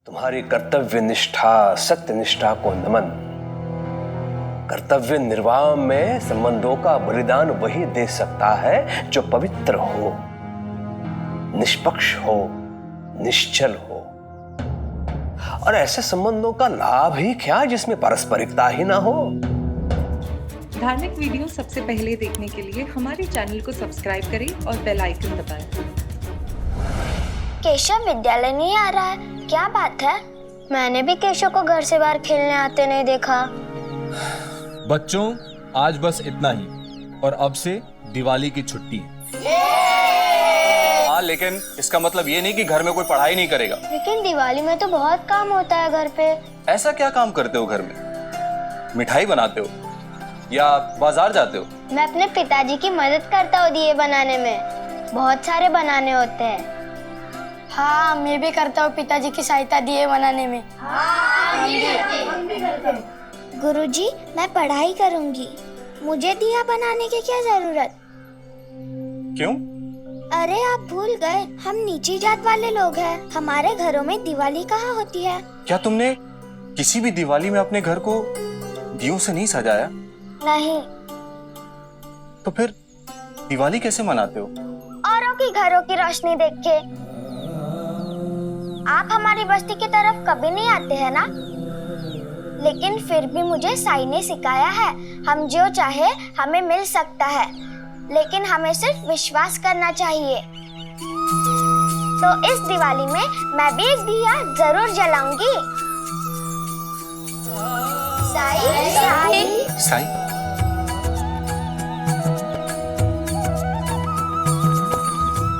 तुम्हारी कर्तव्य निष्ठा, सत्य निष्ठा को नमन। कर्तव्य निर्वाह में संबंधों का बलिदान वही दे सकता है जो पवित्र हो, निष्पक्ष हो, निश्चल हो। और ऐसे संबंधों का लाभ ही क्या जिसमें पारस्परिकता ही ना हो। धार्मिक वीडियो सबसे पहले देखने के लिए हमारे चैनल को सब्सक्राइब करें और बेल आइकन दबाएं। केशव विद्यालय नहीं आ रहा है, क्या बात है? मैंने भी केशव को घर से बाहर खेलने आते नहीं देखा। बच्चों, आज बस इतना ही और अब से दिवाली की छुट्टी है। हाँ, लेकिन इसका मतलब ये नहीं कि घर में कोई पढ़ाई नहीं करेगा। लेकिन दिवाली में तो बहुत काम होता है घर पे। ऐसा क्या काम करते हो घर में? मिठाई बनाते हो या बाजार जाते हो? मैं अपने पिताजी की मदद करता हूँ दिए बनाने में, बहुत सारे बनाने होते हैं। हाँ, मैं भी करता हूँ पिताजी की सहायता दिए बनाने में। गुरुजी, मैं पढ़ाई करूँगी, मुझे दिया बनाने की क्या जरूरत? क्यों? अरे आप भूल गए, हम नीची जात वाले लोग हैं, हमारे घरों में दिवाली कहाँ होती है? क्या तुमने किसी भी दिवाली में अपने घर को दियों से नहीं सजाया? नहीं। तो फिर दिवाली कैसे मनाते हो? औरों की घरों की रोशनी देख के। आप हमारी बस्ती की तरफ कभी नहीं आते हैं ना? लेकिन फिर भी मुझे साई ने सिखाया है, हम जो चाहे हमें मिल सकता है, लेकिन हमें सिर्फ विश्वास करना चाहिए। तो इस दिवाली में मैं भी एक दिया जरूर जलाऊंगी। साई, साई। साई?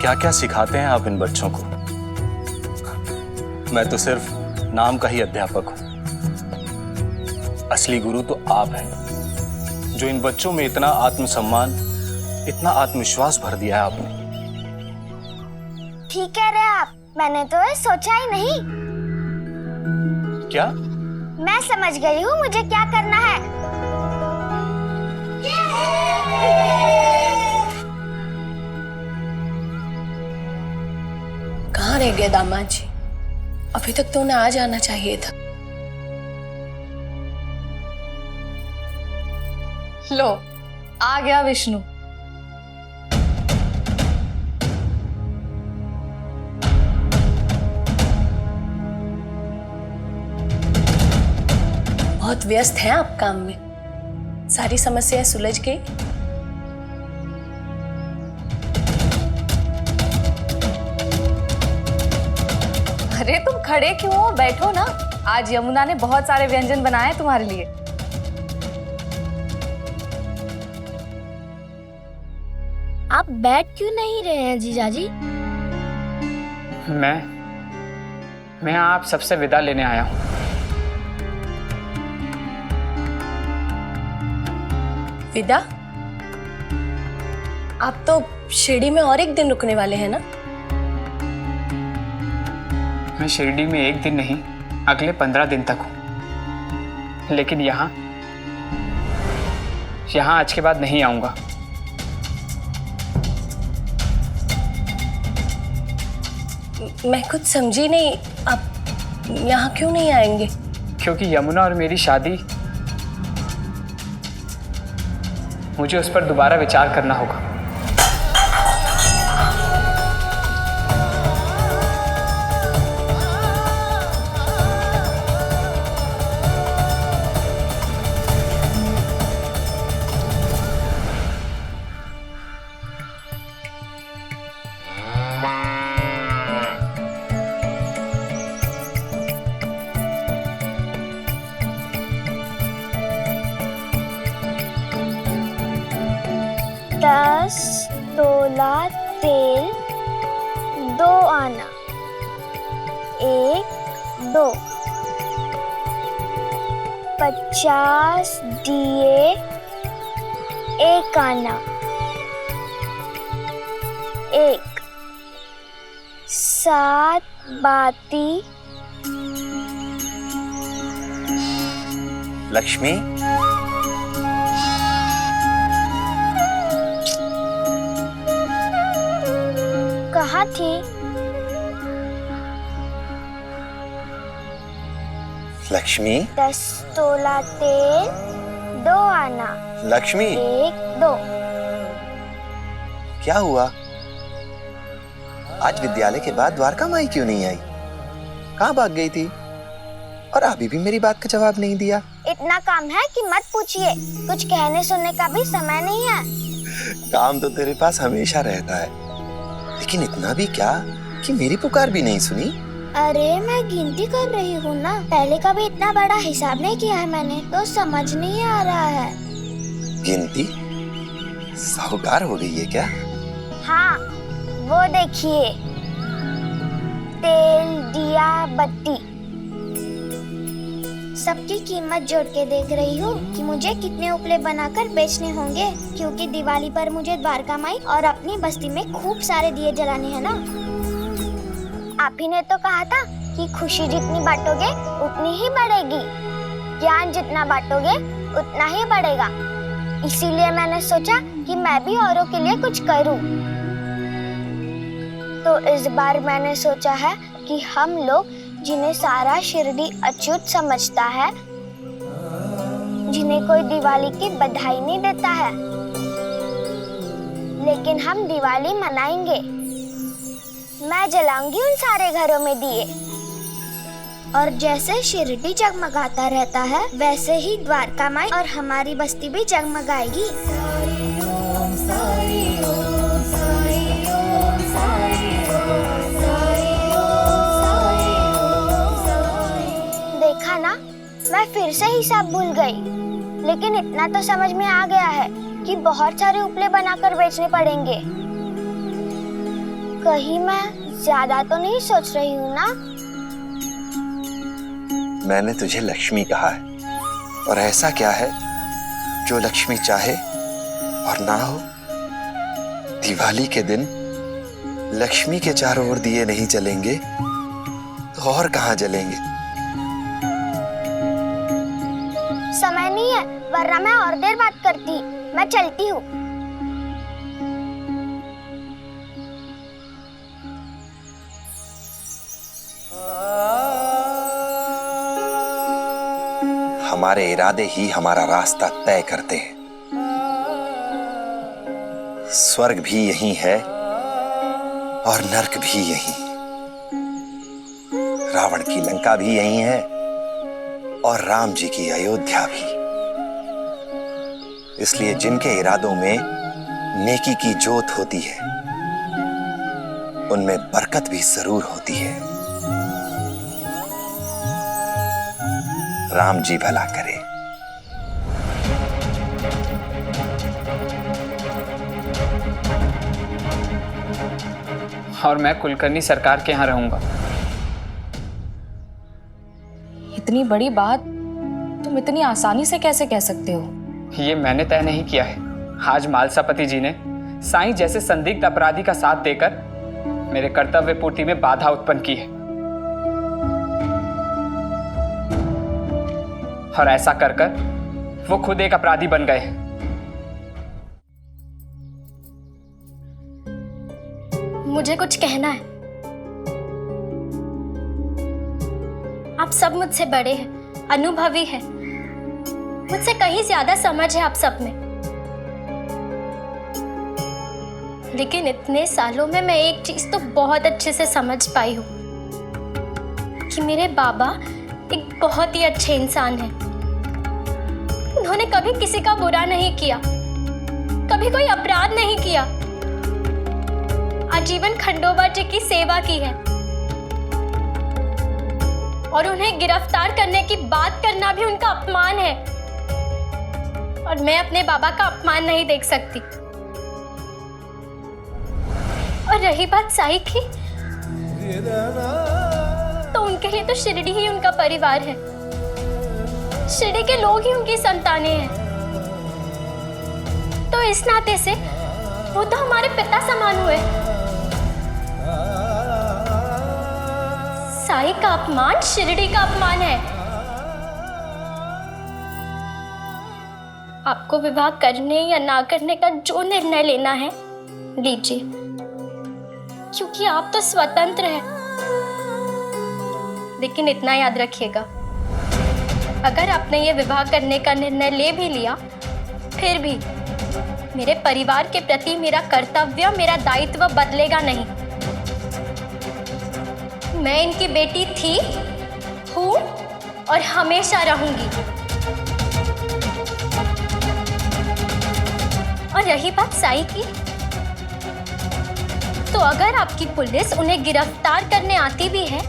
क्या क्या सिखाते हैं आप इन बच्चों को? मैं तो सिर्फ नाम का ही अध्यापक हूं। असली गुरु तो आप हैं, जो इन बच्चों में इतना आत्मसम्मान, इतना आत्मविश्वास भर दिया है आपने। ठीक कह रहे आप, मैंने तो ये सोचा ही नहीं। क्या? मैं समझ गई हूँ मुझे क्या करना है। कहाँ रह गए दामाद जी? अभी तक तो उन्हें आ जाना चाहिए था। लो, आ गया विष्णु। बहुत व्यस्त हैं आप काम में, सारी समस्याएं सुलझ गई? अरे तुम खड़े क्यों हो, बैठो ना। आज यमुना ने बहुत सारे व्यंजन बनाए हैं तुम्हारे लिए। आप बैठ क्यों नहीं रहे हैं जीजाजी? मैं आप सबसे विदा लेने आया हूँ। विदा? आप तो शिरडी में और एक दिन रुकने वाले हैं ना? मैं शिरडी में एक दिन नहीं, अगले 15 दिन तक हूँ। लेकिन यहाँ आज के बाद नहीं आऊंगा। मैं कुछ समझी नहीं, आप यहाँ क्यों नहीं आएंगे? क्योंकि यमुना और मेरी शादी, मुझे उस पर दोबारा विचार करना होगा। दस तोला तेल, 2 आना, 1, 2, 50 दिए, 1 आना, 1, 7 बाती। लक्ष्मी, कहाँ थी? लक्ष्मी। 10 तोला तेल, 2 आना। लक्ष्मी। 1 2। क्या हुआ? आज विद्यालय के बाद द्वारका माई क्यों नहीं आई? कहाँ भाग गई थी? और अभी भी मेरी बात का जवाब नहीं दिया। इतना काम है कि मत पूछिए, कुछ कहने सुनने का भी समय नहीं है। काम तो तेरे पास हमेशा रहता है, लेकिन इतना भी क्या कि मेरी पुकार भी नहीं सुनी। अरे मैं गिनती कर रही हूँ ना, पहले कभी इतना बड़ा हिसाब नहीं किया है मैंने, तो समझ नहीं आ रहा है। गिनती? साहूकार हो गई है क्या? हाँ, वो देखिए, तेल, दिया, बत्ती, सबकी कीमत जोड़ के देख रही हूँ कि मुझे कितने उपले बनाकर बेचने होंगे, क्योंकि दिवाली पर मुझे द्वारका माई और अपनी बस्ती में खूब सारे दिए जलाने हैं ना। आप ही ने तो कहा था कि खुशी जितनी बांटोगे उतनी ही बढ़ेगी, ज्ञान जितना बांटोगे उतना ही बढ़ेगा। इसीलिए मैंने सोचा कि मैं भी औरों के लिए कुछ करूं। तो इस बार मैंने सोचा है कि हम लोग जिन्हें सारा शिरडी अछूत समझता है, जिन्हें कोई दिवाली की बधाई नहीं देता है, लेकिन हम दिवाली मनाएंगे। मैं जलाऊंगी उन सारे घरों में दिए, और जैसे शिरडी जगमगाता रहता है वैसे ही द्वारका माई और हमारी बस्ती भी जगमगाएगी। देखा ना, मैं फिर से हिसाब भूल गई, लेकिन इतना तो समझ में आ गया है कि बहुत सारे उपले बनाकर बेचने पड़ेंगे। कहीं मैं ज्यादा तो नहीं सोच रही हूँ ना? मैंने तुझे लक्ष्मी कहा है, और ऐसा क्या है जो लक्ष्मी चाहे और ना हो? दिवाली के दिन लक्ष्मी के चारों ओर दिए नहीं जलेंगे तो और कहाँ जलेंगे? समय नहीं है, वरना मैं और देर बात करती। मैं चलती हूँ। हमारे इरादे ही हमारा रास्ता तय करते हैं। स्वर्ग भी यही है और नरक भी यही। रावण की लंका भी यही है और राम जी की अयोध्या भी। इसलिए जिनके इरादों में नेकी की जोत होती है, उनमें बरकत भी जरूर होती है। राम जी भला करे। और मैं कुलकर्णी सरकार के यहाँ रहूंगा। इतनी बड़ी बात तुम इतनी आसानी से कैसे कह सकते हो? ये मैंने तय नहीं किया है। आज मालसापति जी ने साईं जैसे संदिग्ध अपराधी का साथ देकर मेरे कर्तव्य पूर्ति में बाधा उत्पन्न की है, और ऐसा कर कर वो खुद एक अपराधी बन गए हैं। मुझे कुछ कहना है। आप सब मुझसे बड़े हैं, अनुभवी हैं, मुझसे कहीं ज्यादा समझ है आप सब में। लेकिन इतने सालों में मैं एक चीज तो बहुत अच्छे से समझ पाई हूँ कि मेरे बाबा एक बहुत ही अच्छे इंसान हैं। उन्होंने कभी किसी का बुरा नहीं किया, कभी कोई अपराध नहीं किया, आजीवन खंडोबा जी की सेवा की है, और उन्हें गिरफ्तार करने की बात करना भी उनका अपमान है, और मैं अपने बाबा का अपमान नहीं देख सकती। और रही बात साई की, तो उनके लिए तो शिरडी ही उनका परिवार है, शिरडी के लोग ही उनकी संतानें हैं। तो इस नाते से वो तो हमारे पिता समान हुए। साई का अपमान शिरडी का अपमान है। आपको विवाह करने या ना करने का जो निर्णय लेना है लीजिए, क्योंकि आप तो स्वतंत्र हैं। लेकिन इतना याद रखिएगा, अगर आपने ये विवाह करने का निर्णय ले भी लिया, फिर भी मेरे परिवार के प्रति मेरा कर्तव्य, मेरा दायित्व बदलेगा नहीं। मैं इनकी बेटी थी, हूँ और हमेशा रहूंगी। और रही बात साई की, तो अगर आपकी पुलिस उन्हें गिरफ्तार करने आती भी है,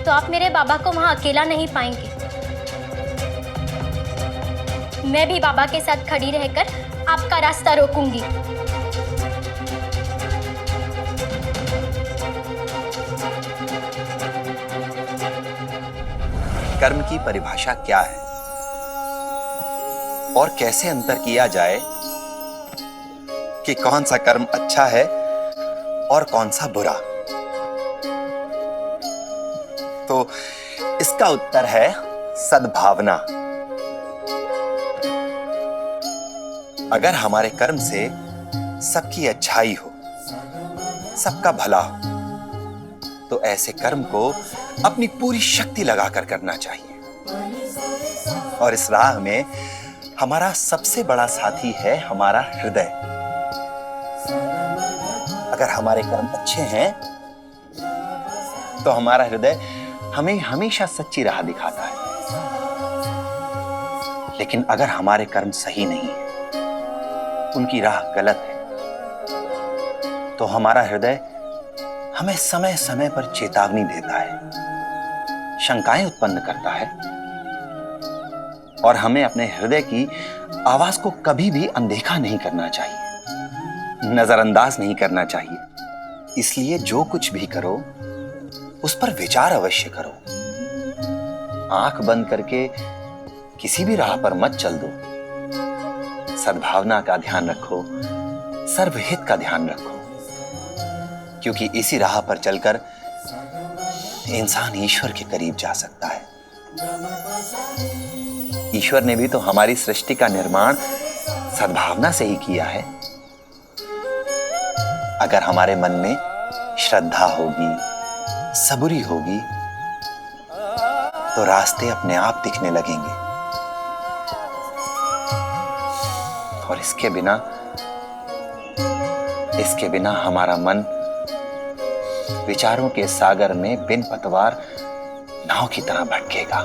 तो आप मेरे बाबा को वहां अकेला नहीं पाएंगे। मैं भी बाबा के साथ खड़ी रहकर आपका रास्ता रोकूंगी। कर्म की परिभाषा क्या है और कैसे अंतर किया जाए कि कौन सा कर्म अच्छा है और कौन सा बुरा? तो इसका उत्तर है सद्भावना। अगर हमारे कर्म से सबकी अच्छाई हो, सबका भला हो, तो ऐसे कर्म को अपनी पूरी शक्ति लगाकर करना चाहिए। और इस राह में हमारा सबसे बड़ा साथी है हमारा हृदय। अगर हमारे कर्म अच्छे हैं तो हमारा हृदय हमें हमेशा सच्ची राह दिखाता है। लेकिन अगर हमारे कर्म सही नहीं है, उनकी राह गलत है, तो हमारा हृदय हमें समय समय पर चेतावनी देता है, शंकाएं उत्पन्न करता है और हमें अपने हृदय की आवाज को कभी भी अनदेखा नहीं करना चाहिए, नजरअंदाज नहीं करना चाहिए। इसलिए जो कुछ भी करो उस पर विचार अवश्य करो। आंख बंद करके किसी भी राह पर मत चल दो। सद्भावना का ध्यान रखो, सर्वहित का ध्यान रखो, क्योंकि इसी राह पर चलकर इंसान ईश्वर के करीब जा सकता है। ईश्वर ने भी तो हमारी सृष्टि का निर्माण सद्भावना से ही किया है। अगर हमारे मन में श्रद्धा होगी, सबुरी होगी, तो रास्ते अपने आप दिखने लगेंगे। और इसके बिना हमारा मन विचारों के सागर में बिन पतवार नाव की तरह भटकेगा,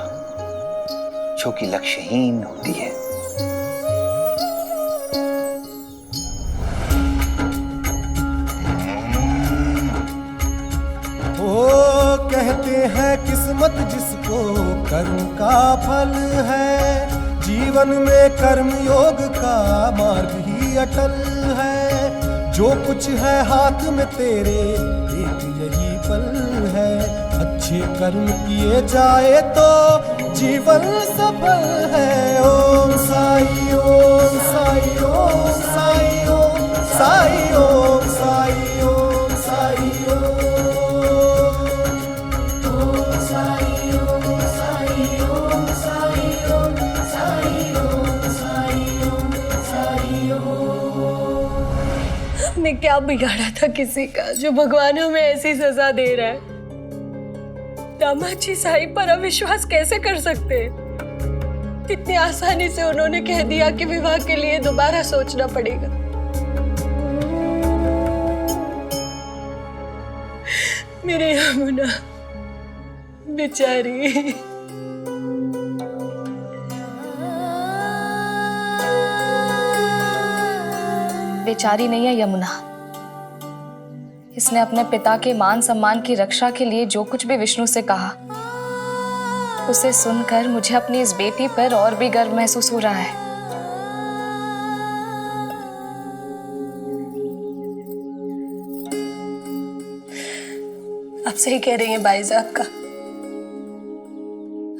जो कि लक्ष्यहीन होती है। कहते हैं किस्मत जिसको कर्म का फल है, जीवन में कर्म योग का मार्ग ही अटल है। जो कुछ है हाथ में तेरे एक यही पल है, अच्छे कर्म किए जाए तो जीवन सफल है। ओम साई ओम साई ओम साई ओम साई ओम साई ओम साई ओम हमने क्या बिगाड़ा था किसी का जो भगवान हमें ऐसी सजा दे रहा है? दामाद जी साई पर अविश्वास कैसे कर सकते हैं? कितनी आसानी से उन्होंने कह दिया कि विवाह के लिए दोबारा सोचना पड़ेगा। मेरी यमुना बेचारी। बेचारी नहीं है यमुना, इसने अपने पिता के मान सम्मान की रक्षा के लिए जो कुछ भी विष्णु से कहा, उसे सुनकर मुझे अपनी इस बेटी पर और भी गर्व महसूस हो रहा है। आप सही कह रही हैं भाई साहब का।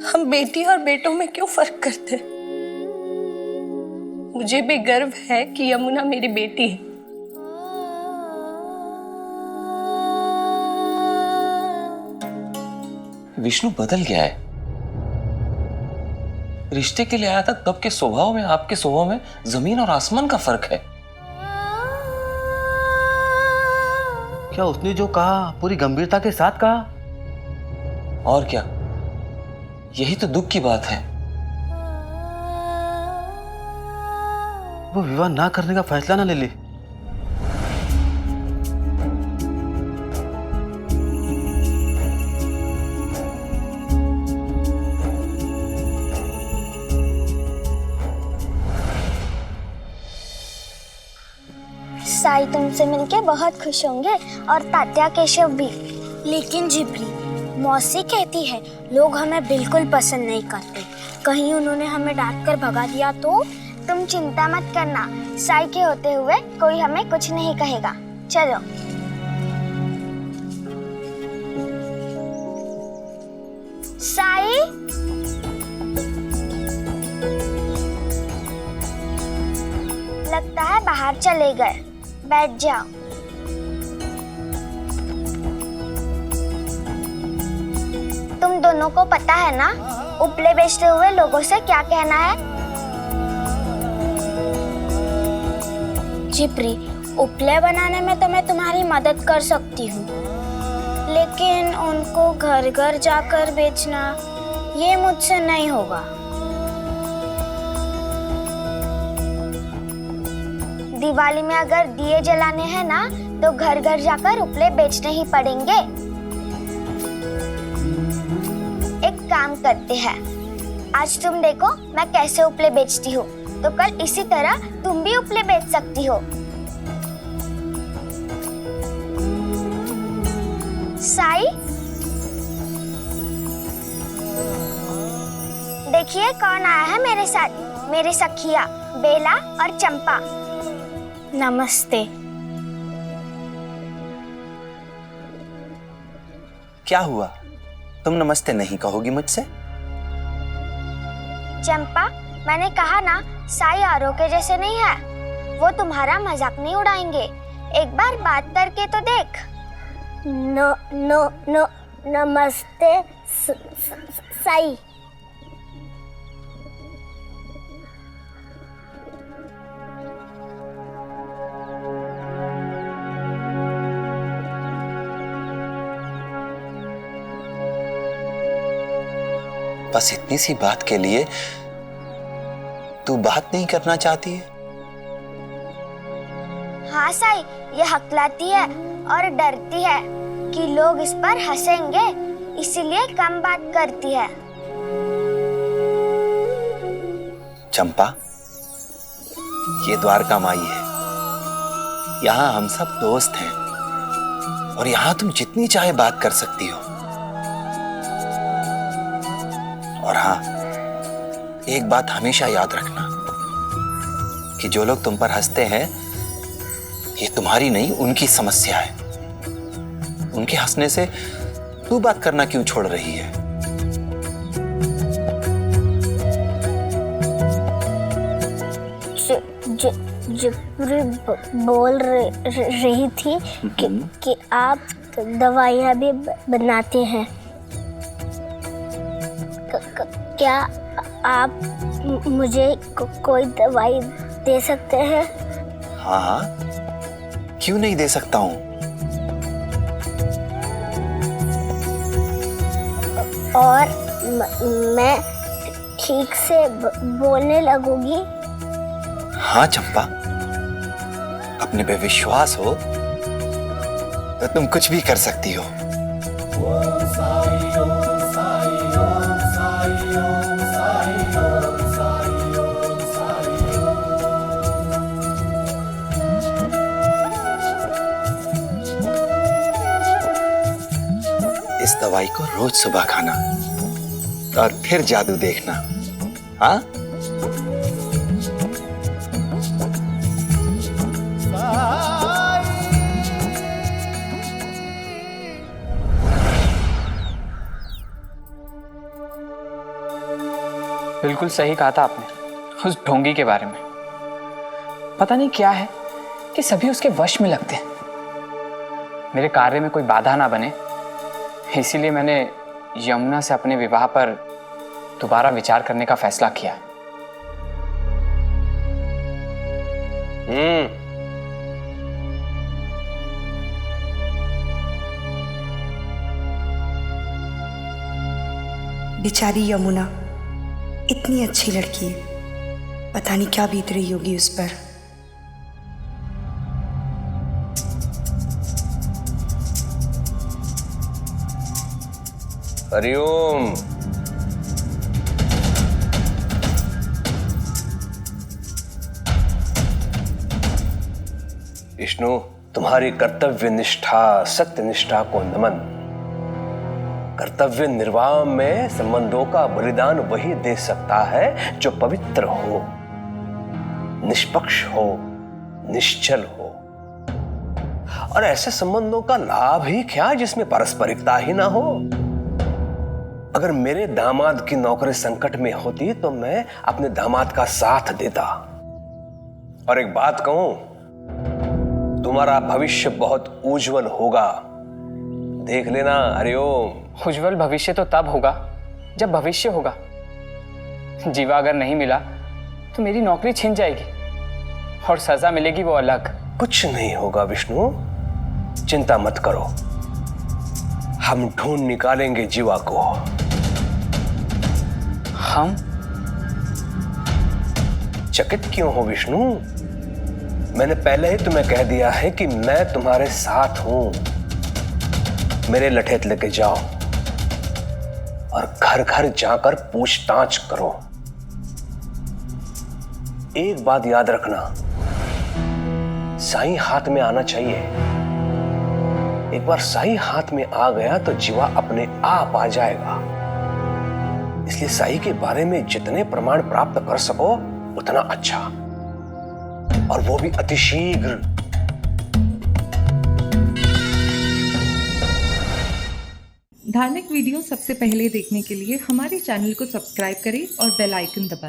हम बेटी और बेटों में क्यों फर्क करते हैं? मुझे भी गर्व है कि यमुना मेरी बेटी है। विष्णु बदल गया है। रिश्ते के लिए आया था तब के स्वभाव में, आपके स्वभाव में जमीन और आसमान का फर्क है। क्या उसने जो कहा पूरी गंभीरता के साथ कहा? और क्या, यही तो दुख की बात है। वो विवाह ना करने का फैसला ना ले ले। साई तुमसे मिलके बहुत खुश होंगे और तात्या केशव भी। लेकिन जिब्री, मौसी कहती है लोग हमें बिल्कुल पसंद नहीं करते, कहीं उन्होंने हमें डांट कर भगा दिया तो? तुम चिंता मत करना, साई के होते हुए कोई हमें कुछ नहीं कहेगा। चलो। साई, लगता है बाहर चले गए। बैठ जाओ। तुम दोनों को पता है ना उपले बेचते हुए लोगों से क्या कहना है? जिब्री, उपले बनाने में तो मैं तुम्हारी मदद कर सकती हूँ, लेकिन उनको घर घर जाकर बेचना ये मुझसे नहीं होगा। दिवाली में अगर दिए जलाने हैं ना तो घर घर जाकर उपले बेचने ही पड़ेंगे। एक काम करते हैं, आज तुम देखो मैं कैसे उपले बेचती हूँ, तो कल इसी तरह तुम भी उपले बेच सकती हो। साई, देखिए कौन आया है मेरे साथ, मेरी सखिया बेला और चंपा। नमस्ते। क्या हुआ? तुम नमस्ते नहीं कहोगी मुझसे? चंपा, मैंने कहा ना साई आरो के जैसे नहीं है, वो तुम्हारा मजाक नहीं उड़ाएंगे। एक बार बात करके तो देख। नो नो नो नमस्ते साई। बस इतनी सी बात के लिए तू बात नहीं करना चाहती है? हाँ साई, ये हकलाती है और डरती है कि लोग इस पर हंसेंगे, इसीलिए कम बात करती है। चंपा, ये द्वारका माई है, यहाँ हम सब दोस्त हैं और यहाँ तुम जितनी चाहे बात कर सकती हो। और हाँ, एक बात हमेशा याद रखना कि जो लोग तुम पर हंसते हैं ये तुम्हारी नहीं उनकी समस्या है। उनके हंसने से तू बात करना क्यों छोड़ रही है? जिब्री बोल रही थी कि आप दवाइयाँ भी बनाते हैं। क्या आप मुझे कोई दवाई दे सकते हैं? हाँ हाँ, क्यों नहीं दे सकता हूँ। और मैं ठीक से बोलने लगूंगी? हाँ चंपा, अपने पे विश्वास हो तो तुम कुछ भी कर सकती हो। इस दवाई को रोज सुबह खाना और फिर जादू देखना। हाँ? बिल्कुल सही कहा था आपने उस ढोंगी के बारे में। पता नहीं क्या है कि सभी उसके वश में लगते हैं। मेरे कार्य में कोई बाधा ना बने, इसीलिए मैंने यमुना से अपने विवाह पर दोबारा विचार करने का फैसला किया। बेचारी यमुना इतनी अच्छी लड़की है, पता नहीं क्या बीत रही होगी उस पर। हरिओम। विष्णु, तुम्हारी कर्तव्य निष्ठा, सत्य निष्ठा को नमन। कर्तव्य निर्वाह में संबंधों का बलिदान वही दे सकता है जो पवित्र हो, निष्पक्ष हो, निश्चल हो। और ऐसे संबंधों का लाभ ही क्या जिसमें पारस्परिकता ही ना हो। अगर मेरे दामाद की नौकरी संकट में होती तो मैं अपने दामाद का साथ देता। और एक बात कहूं, तुम्हारा भविष्य बहुत उज्जवल होगा, देख लेना। हरिओम। उज्जवल भविष्य तो तब होगा जब भविष्य होगा। जीवा अगर नहीं मिला तो मेरी नौकरी छिन जाएगी और सजा मिलेगी वो अलग। कुछ नहीं होगा विष्णु, चिंता मत करो, हम ढूंढ निकालेंगे जीवा को। हम? चकित क्यों हो विष्णु? मैंने पहले ही तुम्हें कह दिया है कि मैं तुम्हारे साथ हूं। मेरे लठेत लेके जाओ और घर घर जाकर पूछताछ करो। एक बात याद रखना, साईं हाथ में आना चाहिए। एक बार साईं हाथ में आ गया तो जीवा अपने आप आ जाएगा। इसलिए साईं के बारे में जितने प्रमाण प्राप्त कर सको उतना अच्छा, और वो भी अतिशीघ्र। धार्मिक वीडियो सबसे पहले देखने के लिए हमारे चैनल को सब्सक्राइब करें और बेल आइकन दबाएं।